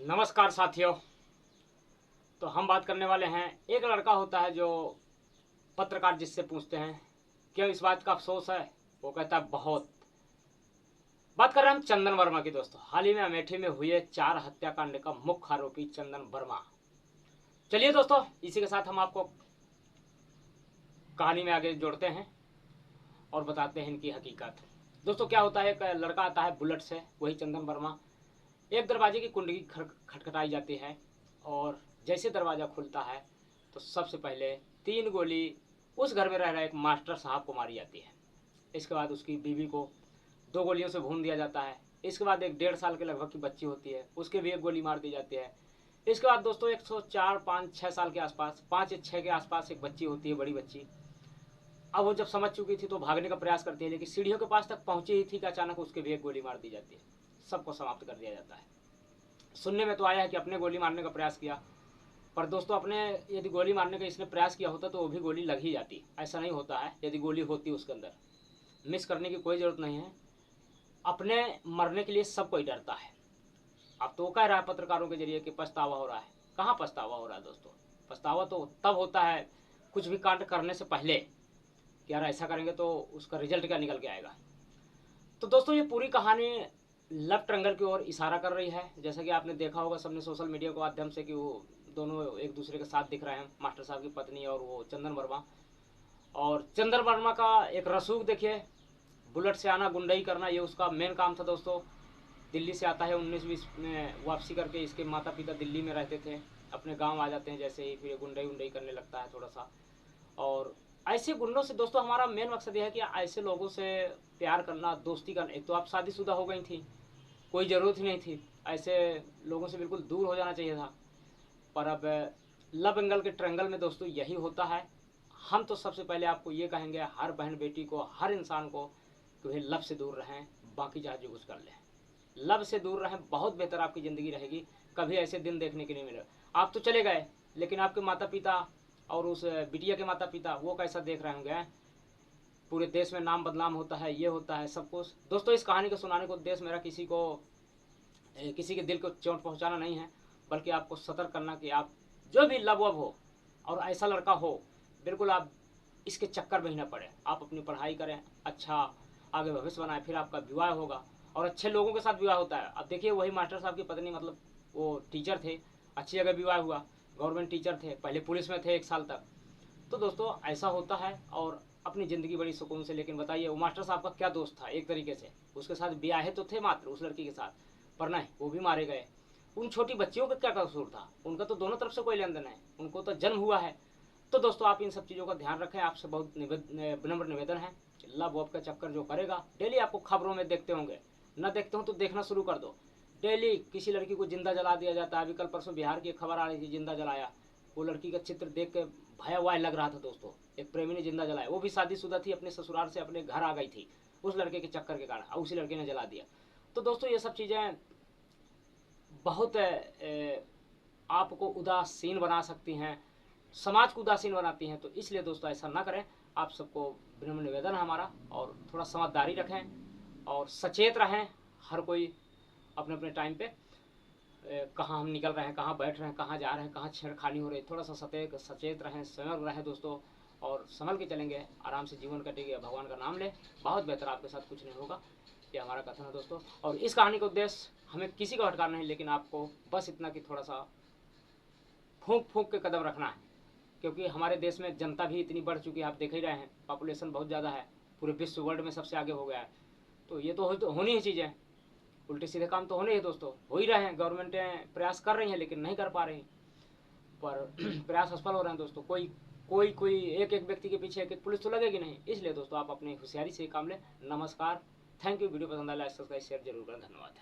नमस्कार साथियों। तो हम बात करने वाले हैं, एक लड़का होता है जो पत्रकार जिससे पूछते हैं क्यों इस बात का अफसोस है, वो कहता है बहुत। बात कर रहे हैं हम चंदन वर्मा की। दोस्तों, हाल ही में अमेठी में हुए 4 हत्याकांड का मुख्य आरोपी चंदन वर्मा। चलिए दोस्तों, इसी के साथ हम आपको कहानी में आगे जोड़ते हैं और बताते हैं इनकी हकीकत। दोस्तों, क्या होता है, एक लड़का आता है बुलेट से, वही चंदन वर्मा। एक दरवाजे की कुंडी खटखटाई जाती है और जैसे दरवाज़ा खुलता है तो सबसे पहले 3 गोली उस घर में रह रहे एक मास्टर साहब को मारी जाती है। इसके बाद उसकी बीवी को 2 गोलियों से भून दिया जाता है। इसके बाद एक 1.5 साल के लगभग की बच्ची होती है, उसके भी 1 गोली मार दी जाती है। इसके बाद दोस्तों 104, 5, 6 साल के आसपास, 5 या 6 के आसपास एक बच्ची होती है, बड़ी बच्ची। अब वो जब समझ चुकी थी तो भागने का प्रयास करती है, लेकिन सीढ़ियों के पास तक पहुंची ही थी कि अचानक उसके भी 1 गोली मार दी जाती है। सबको समाप्त कर दिया जाता है। सुनने में तो आया है कि अपने गोली मारने का प्रयास किया, पर दोस्तों अपने यदि गोली मारने का इसने प्रयास किया होता तो वो भी गोली लग ही जाती। ऐसा नहीं होता है, यदि गोली होती उसके अंदर मिस करने की कोई ज़रूरत नहीं है। अपने मरने के लिए सब कोई डरता है। अब तो वो कह रहा है पत्रकारों के जरिए कि पछतावा हो रहा है। कहाँ पछतावा हो रहा है दोस्तों? पछतावा तो तब होता है कुछ भी कांड करने से पहले कि यार ऐसा करेंगे तो उसका रिजल्ट क्या निकल के आएगा। तो दोस्तों, ये पूरी कहानी लव ट्रैंगल की ओर इशारा कर रही है। जैसा कि आपने देखा होगा सबने सोशल मीडिया के माध्यम से कि वो दोनों एक दूसरे के साथ दिख रहे हैं, मास्टर साहब की पत्नी और वो चंदन वर्मा। और चंदन वर्मा का एक रसूख देखिए, बुलेट से आना, गुंडई करना, ये उसका मेन काम था दोस्तों। दिल्ली से आता है 1920 में वापसी करके। इसके माता पिता दिल्ली में रहते थे, अपने गांव आ जाते हैं जैसे ही, फिर ये गुंडई उंडई करने लगता है थोड़ा सा। और ऐसे गुंडों से दोस्तों हमारा मेन मकसद यह है कि ऐसे लोगों से प्यार करना, दोस्ती करना। एक तो आप शादीशुदा हो गई थी, कोई ज़रूरत ही नहीं थी, ऐसे लोगों से बिल्कुल दूर हो जाना चाहिए था। पर अब लव एंगल के ट्रैंगल में दोस्तों यही होता है। हम तो सबसे पहले आपको ये कहेंगे, हर बहन बेटी को, हर इंसान को, कि भाई लव से दूर रहें, बाकी चाहे जो कुछ कर लें। लव से दूर रहें, बहुत बेहतर आपकी ज़िंदगी रहेगी। कभी ऐसे दिन देखने के नहीं मिले। आप तो चले गए, लेकिन आपके माता पिता और उस बिटिया के माता पिता वो कैसा देख रहे होंगे। पूरे देश में नाम बदनाम होता है, ये होता है सब कुछ। दोस्तों, इस कहानी को सुनाने को उद्देश्य मेरा किसी के दिल को चोट पहुंचाना नहीं है, बल्कि आपको सतर्क करना कि आप जो भी लव वव हो और ऐसा लड़का हो, बिल्कुल आप इसके चक्कर में ही ना पड़े। आप अपनी पढ़ाई करें, अच्छा आगे भविष्य बनाएं, फिर आपका विवाह होगा और अच्छे लोगों के साथ विवाह होता है। अब देखिए, वही मास्टर साहब की पत्नी, मतलब वो टीचर थे, अच्छी जगह विवाह हुआ, गवर्नमेंट टीचर थे, पहले पुलिस में थे 1 साल तक। तो दोस्तों ऐसा होता है और अपनी ज़िंदगी बड़ी सुकून से। लेकिन बताइए, वो मास्टर साहब का क्या दोस्त था? एक तरीके से उसके साथ ब्याहे तो थे मात्र उस लड़की के साथ, पर नहीं, वो भी मारे गए। उन छोटी बच्चियों का क्या कसूर था? उनका तो दोनों तरफ से कोई लेन देन है, उनको तो जन्म हुआ है। तो दोस्तों आप इन सब चीज़ों का ध्यान रखें। आपसे बहुत विनम्र निवेदन है। लव वव का चक्कर जो करेगा, डेली आपको खबरों में देखते होंगे, न देखते हो तो देखना शुरू कर दो। डेली किसी लड़की को जिंदा जला दिया जाता है। अभी कल परसों बिहार की एक खबर आ रही थी, जिंदा जलाया। वो लड़की का चित्र देख के भयावह लग रहा था दोस्तों। एक प्रेमी ने जिंदा जलाया, वो भी शादीशुदा थी, अपने ससुराल से अपने घर आ गई थी उस लड़के के चक्कर के कारण, उसी लड़के ने जला दिया। तो दोस्तों ये सब चीज़ें बहुत आपको उदासीन बना सकती हैं, समाज को उदासीन बनाती हैं। तो इसलिए दोस्तों ऐसा ना करें। आप सबको विनम्र निवेदन है हमारा, और थोड़ा समझदारी रखें और सचेत रहें। हर कोई अपने अपने टाइम पे कहाँ हम निकल रहे हैं, कहाँ बैठ रहे हैं, कहाँ जा रहे हैं, कहाँ छेड़खानी हो रही है, थोड़ा सा सचेत रहें, सजग रहें दोस्तों, और संभल के चलेंगे, आराम से जीवन कटेगा। भगवान का नाम लें, बहुत बेहतर, आपके साथ कुछ नहीं होगा। ये हमारा कथन है दोस्तों। और इस कहानी का उद्देश्य हमें किसी का भटकाना नहीं, लेकिन आपको बस इतना कि थोड़ा सा फूंक फूंक के कदम रखना है। क्योंकि हमारे देश में जनता भी इतनी बढ़ चुकी है, आप देख ही रहे हैं, पॉपुलेशन बहुत ज़्यादा है, पूरे विश्व वर्ल्ड में सबसे आगे हो गया है। तो ये तो होनी ही चीज़ें, उल्टे सीधे काम तो होने ही दोस्तों, हो ही रहे हैं। गवर्नमेंटें प्रयास कर रही हैं लेकिन नहीं कर पा रही, पर प्रयास असफल हो रहे हैं दोस्तों। कोई कोई कोई एक एक व्यक्ति के पीछे एक एक पुलिस तो लगेगी नहीं। इसलिए दोस्तों आप अपनी होशियारी से काम लें। नमस्कार, थैंक यू। वीडियो पसंद आया लाइक सब्सक्राइब शेयर जरूर करें। धन्यवाद।